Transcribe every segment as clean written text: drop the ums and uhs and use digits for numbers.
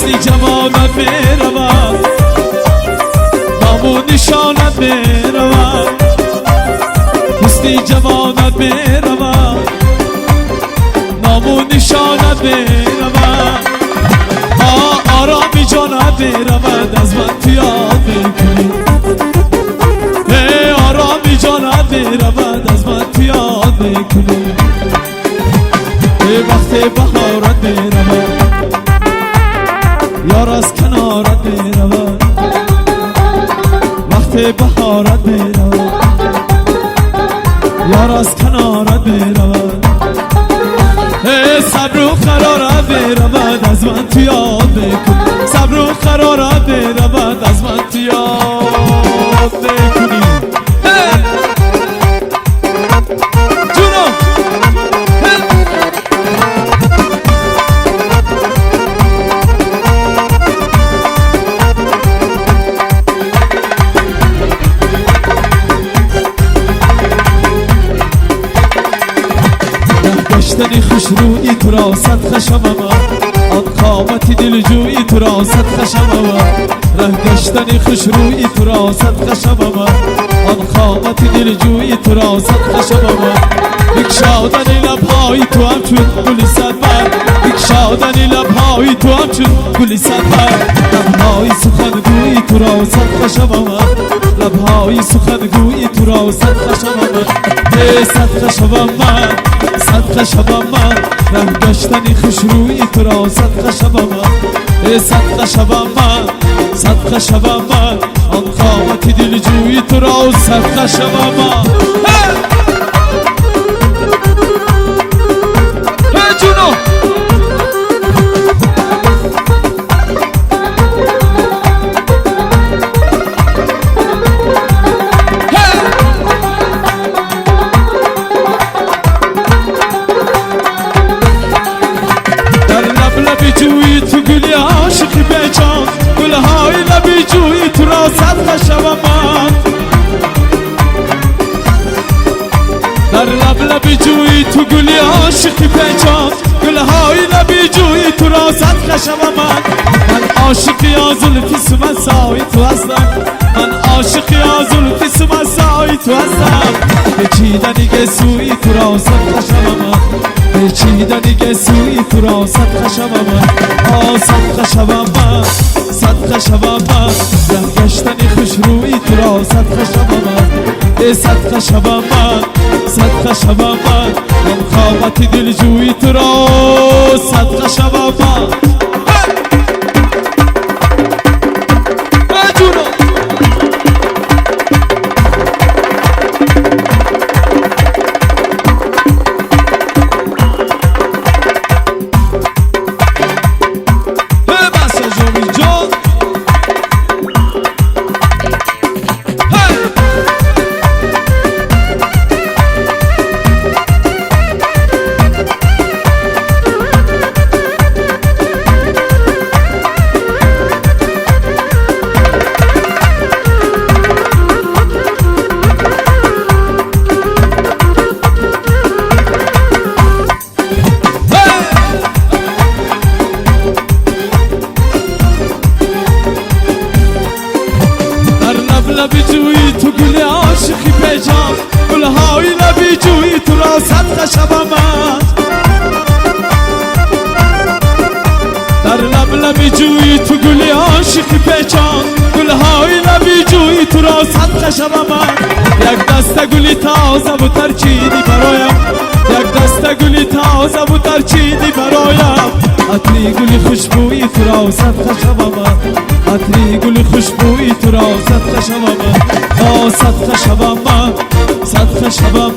حسنی جمالت میرود نام و نشانت میرود حسنی جمالت میرود نام و نشانت میرود آرامی جانت میرود از من تو یاد میکنی آرامی جانت میرود از من تو یاد میکنی وقت بهارت میرود یار از کنارت میرود وقت بهارت میرود یار از کنارت میرود صبر و قرارت میرود از من تو یاد میکنی صبر و قرارت میرود از من تو یاد میکنی گشتنی خوش روی تو را صد خشمم آن قامتی دلجویی تو را صد خشمم ره گشتنی خوش روی تو را صد خشمم آن قامتی دلجویی تو را صد خشمم بکشادنی لبهای تو همچون گلی صدبر بکشادنی لبهای تو همچون گلی صدبر لبهای سخنگویی تو را صد خشمم لبهای سخنگویی تو را صد خشمم صد خشمم من صد خشمم من ره گشتنی خوش روی تو را صد خشمم صد خشمم من صد خشمم من آن قامتی دلجویی تو را صد خشمم من جونو جویی تو گلی عاشقی بجان گلهای لبی جویی تو را صد خشمم من در لب جویی تو گلی عاشقی بجان گلهای لبی جویی تو را صد خشمم من عاشقی آزلفی سمن سایی تو هستم من عاشقی آزلفی سمن سایی تو هستم بچیدنی گسویی تو را صد خشمم بچیدنی گسویی تو را صد خشمم صد خشمم صد خشمم ره گشتنی خوش روی تو را صد خشمم صد خشمم صد خشمم آن قامتی دلجویی تو را صد خشمم لبی جویی تو گلی عاشقی پیجان گلهای لبی جویی تو را صد خشمم در لبی جویی تو گلی عاشقی پیجان گلهای لبی جویی تو را صد خشمم یک دسته گلی تازه و ترچیدی برایم یک دسته گلی تازه و ترچیدی برایم عطری گلی خوشبویی تو را صد خشمم عطری گلی خوشبویی تو را صد خشمم صد خشمم صد خشمم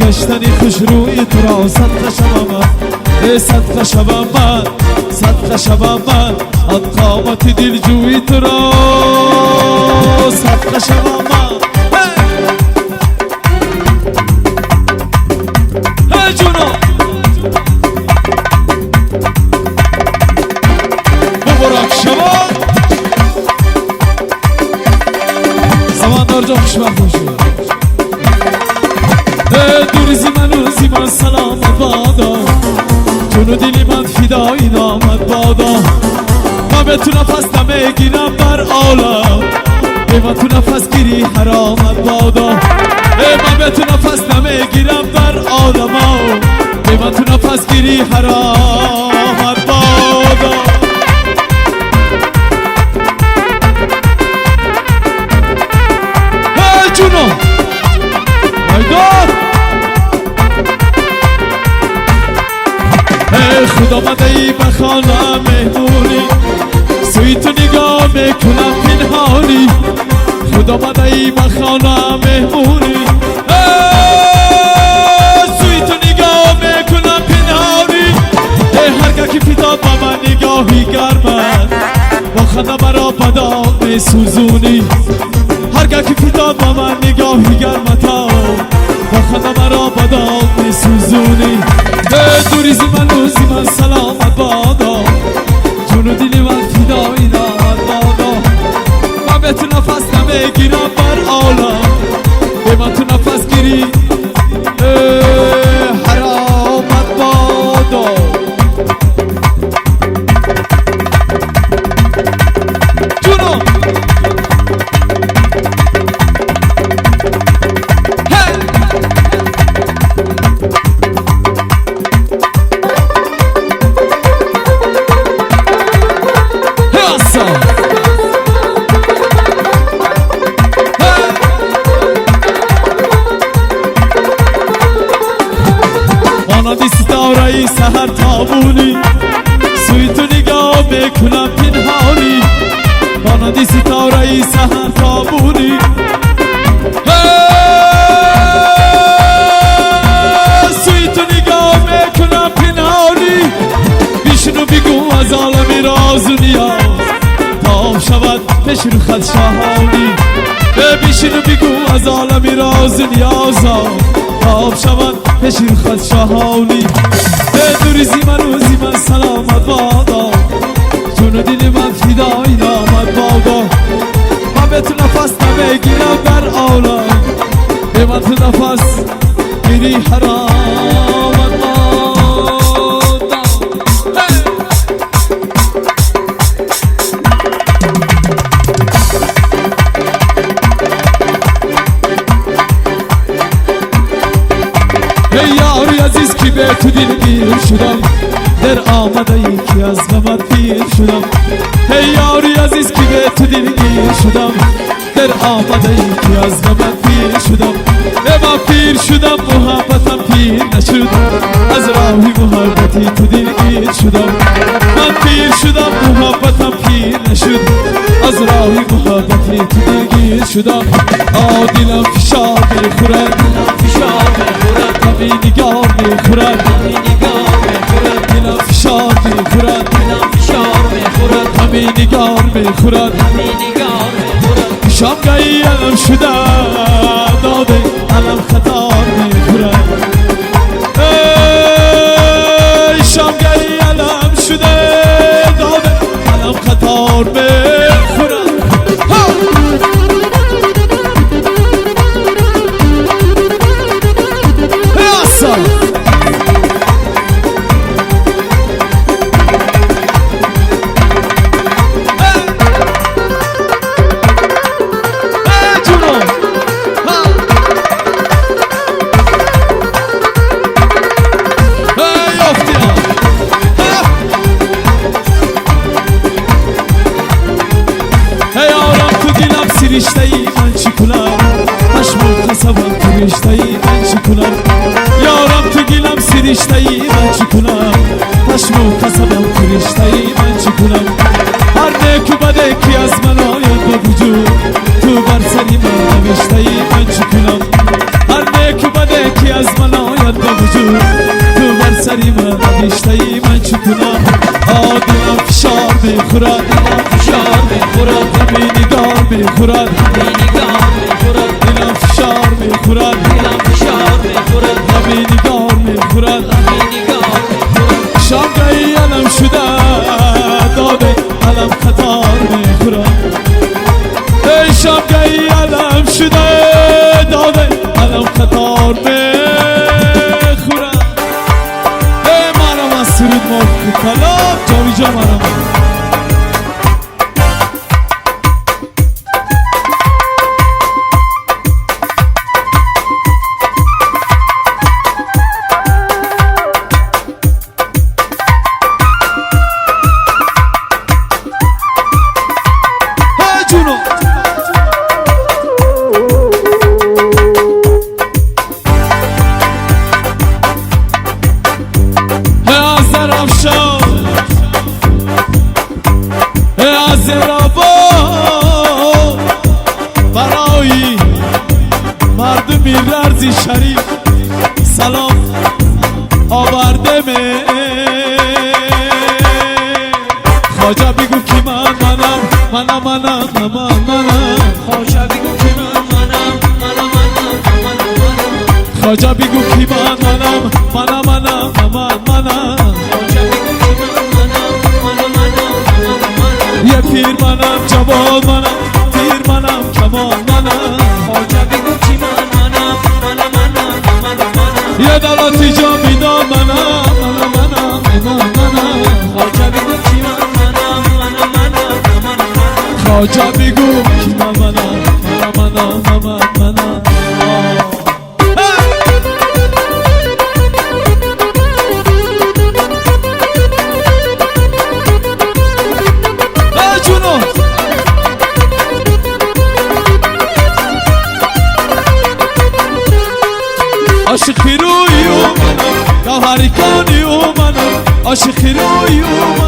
گشتنی خوش روی تو را صدقه شوم من صدقه شوم من صدقه شوم من آن قامت دلجوی تو را صدقه شوم من هی جونو مبارک شما زماندار جا خوشبخت باشید دوریزی منو زیبان سلامت بادا جونو دلی من فدایی نامت بادا من به تو نفس نمیگیرم بر عالم من تو نفس گیری حرامت بادا من به تو نفس نمیگیرم بر عالم من تو نفس گیری حرامت بادا هی جونو خدا مدهی بخانم مهمونی سوی تو نگاه میکنم پنهانی خدا مدهی بخانم مهمونی سوی تو نگاه میکنم پنهانی هرگاه که پیداد با من نگاهی گرمد با خنده مرا بداغ میسوزونی هرگاه که پیداد با من نگاهی گرمتا با خنده مرا بداغ میسوزونی دوریزی من روزی من سلامت بادا جونو دلی من فدایی نامت بادا من به تو نفس نمیگیرم بر عالم به من تو نفس گیری حرامت بادا جونو مانندی ستاره‌ای سحر تابونی سوی تو نگاه میکنم پنهانی مانندی ستاره‌ای سحر تابونی سوی تو نگاه میکنم پنهانی بیشنو بگو از عالم راز و نیاز تاب شود پیش رو خد شاهانی بیشنو بگو از عالم راز و نیاز تاب شود پیش رو خد شاهانی دوریزی من روزی من سلامت بادا جونو دل من فدایی نامت بادا من به تو نفس نمیگیرم در عالم به من تو نفس گیری حرامت بادا ای یاری عزیز که به تو دلگیر شدم در آمده یکی از غمت پیر شدم ای یاری عزیز که به تو دلگیر شدم در آمده یکی از غمت پیر شدم من پیر شدم محبتم پیر نشد از راهی محبتی تو دلگیر شدم من پیر شدم محبتم پیر نشد از راهی محبتی تو دلگیر شدم دلم فشار میخورد همین نگاه میخورد دلم فشار میخورد همین نگاه میخورد شامگاهی علم شده داده علم خطار میخورد شامگاهی علم شده داده علم خطار میخورد رشته ای من چی کنم پشمو قصبم تو رشته ای من چی کنم یارم تو گلم سی رشته ای من چی کنم پشمو قصبم تو رشته ای من چی کنم هر نیک و بده کی از من آید به وجود تو بر سری من نوشته ای من چی کنم هر نیک و بده کی از من رشته ای من چکنم دلم فشار میخورد همین نگار میخورد دلم فشار میخورد همین نگار میخورد شام علم شده داده علم قطار میخورد ای شام علم شده داده علم قطار میخورد ای مرم از سرود موقع کلام جاوی جا مرم برای مردم میرزی شریف سلام آورده می خواجه بگو که منم خواجه بگو که منم خواجه بگو که منم یه پیر منم جوان منم پیر منم کمان منم خواجه بگو که منم یه دلاتی جا میدم منم خواجه بگو که منم خواجه بگو که منم عاشقی روی منم گوهری کانی منم عاشقی روی منم